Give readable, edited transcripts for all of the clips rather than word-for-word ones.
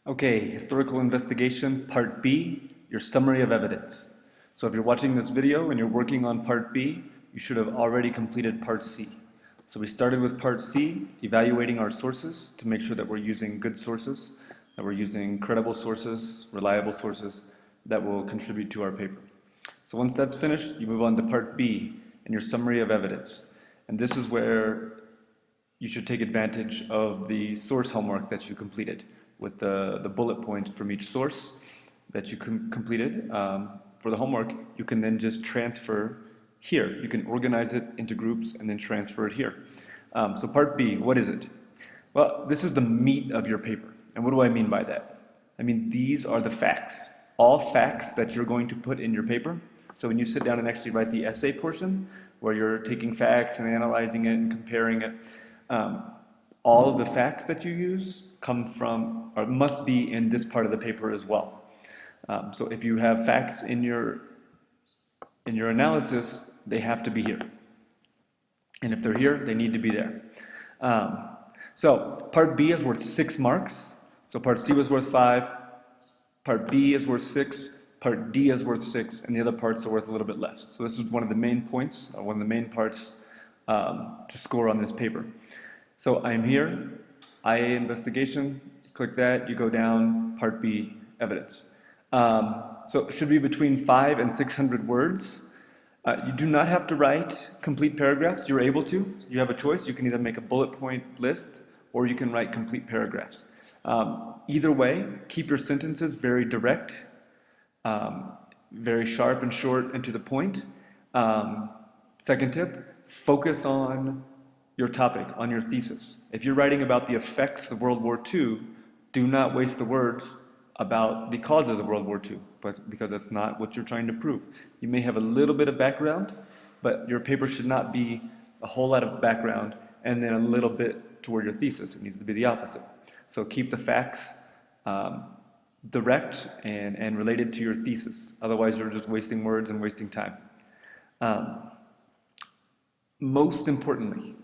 Okay, historical investigation, part B, your summary of evidence. So if you're watching this video and you're working on part B, you should have already completed part C. So we started with part C, evaluating our sources to make sure that we're using good sources, that we're using credible sources, reliable sources that will contribute to our paper. So once that's finished, you move on to part B and your summary of evidence. And this is where you should take advantage of the source homework that you completed with the bullet points from each source that you completed. For the homework, you can then just transfer here. You can organize it into groups and then transfer it here. So part B, what is it? Well, this is the meat of your paper. And what do I mean by that? I mean, these are the facts. All facts that you're going to put in your paper. So when you sit down and actually write the essay portion, where you're taking facts and analyzing it and comparing it, all of the facts that you use come from, or must be in this part of the paper as well. So if you have facts in your analysis, they have to be here. And if they're here, they need to be there. So part B is worth 6 marks. So part C was worth 5, part B is worth 6, part D is worth 6, and the other parts are worth a little bit less. So this is one of the main points, one of the main parts to score on this paper. So I'm here, IA investigation, click that, you go down, part B, evidence. So it should be between 500 and 600 words. You do not have to write complete paragraphs. You're able to. You have a choice. You can either make a bullet point list or you can write complete paragraphs. Either way, keep your sentences very direct, very sharp and short and to the point. Second tip, focus on your topic, on your thesis. If you're writing about the effects of World War II, do not waste the words about the causes of World War II, because that's not what you're trying to prove. You may have a little bit of background, but your paper should not be a whole lot of background and then a little bit toward your thesis. It needs to be the opposite. So keep the facts direct and related to your thesis. Otherwise, you're just wasting words and wasting time. Most importantly,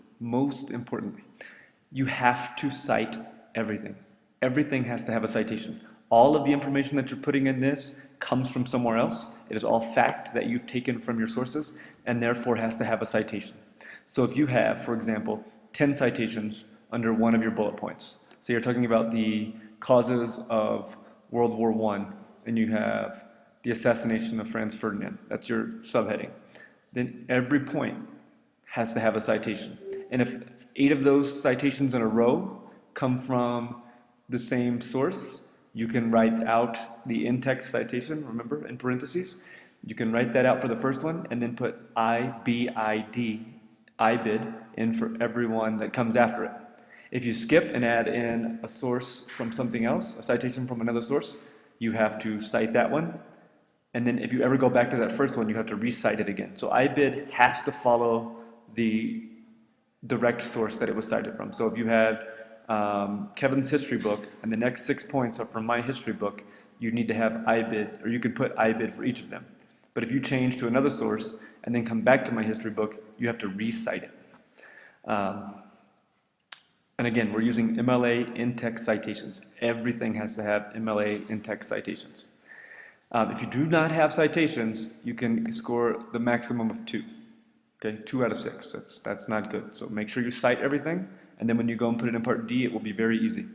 you have to cite everything. Everything has to have a citation. All of the information that you're putting in this comes from somewhere else. It is all fact that you've taken from your sources and therefore has to have a citation. So if you have, for example, 10 citations under one of your bullet points, so you're talking about the causes of World War I, and you have the assassination of Franz Ferdinand, that's your subheading, then every point has to have a citation. And if 8 of those citations in a row come from the same source, you can write out the in-text citation, remember, in parentheses. You can write that out for the first one and then put IBID in for every one that comes after it. If you skip and add in a source from something else, a citation from another source, you have to cite that one. And then if you ever go back to that first one, you have to recite it again. So IBID has to follow the direct source that it was cited from. So if you had Kevin's history book and the next 6 points are from my history book, you need to have IBID, or you could put IBID for each of them. But if you change to another source and then come back to my history book, you have to recite it. And again, we're using MLA in-text citations. Everything has to have MLA in-text citations. If you do not have citations, you can score the maximum of 2. Okay, 2 out of 6. That's not good. So make sure you cite everything, and then when you go and put it in part D, it will be very easy.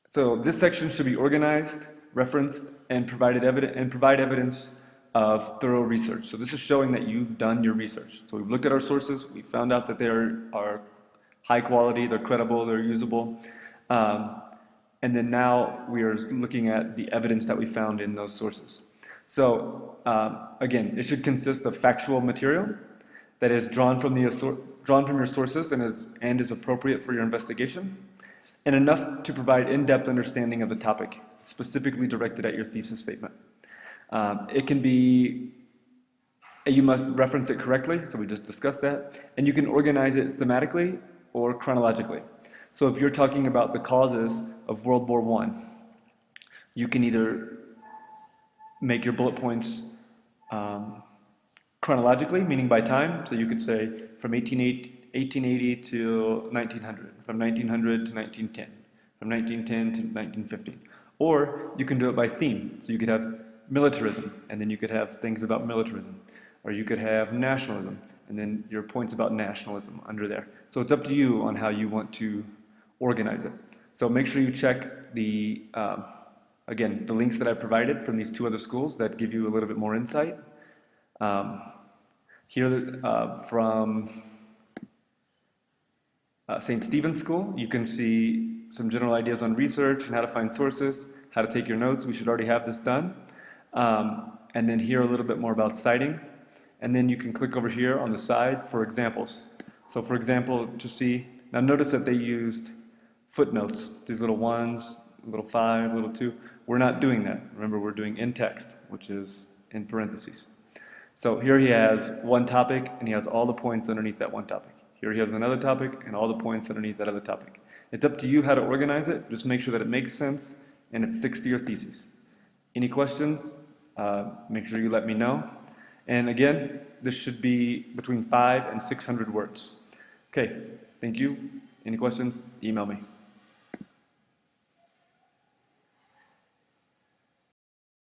So this section should be organized, referenced, and provide evidence of thorough research. So this is showing that you've done your research. So we've looked at our sources, we found out that they are high quality, they're credible, they're usable. And then now we are looking at the evidence that we found in those sources. So again, it should consist of factual material that is drawn from your sources and is appropriate for your investigation, and enough to provide in-depth understanding of the topic, specifically directed at your thesis statement. It can be, you must reference it correctly, so we just discussed that, and you can organize it thematically or chronologically. So if you're talking about the causes of World War I, you can either make your bullet points chronologically, meaning by time. So you could say from 1880 to 1900, from 1900 to 1910, from 1910 to 1915. Or you can do it by theme. So you could have militarism, and then you could have things about militarism. Or you could have nationalism, and then your points about nationalism under there. So it's up to you on how you want to organize it. So make sure you check the, again, the links that I provided from these two other schools that give you a little bit more insight. Here from St. Stephen's School, you can see some general ideas on research and how to find sources, how to take your notes. We should already have this done. And then here a little bit more about citing. And then you can click over here on the side for examples. So for example, to see, now notice that they used footnotes, these little ones, little 5, little 2. We're not doing that. Remember, we're doing in text, which is in parentheses. So here he has one topic, and he has all the points underneath that one topic. Here he has another topic, and all the points underneath that other topic. It's up to you how to organize it. Just make sure that it makes sense, and it sticks to your thesis. Any questions? Make sure you let me know. And again, this should be between 500 and 600 words. Okay, thank you. Any questions? Email me.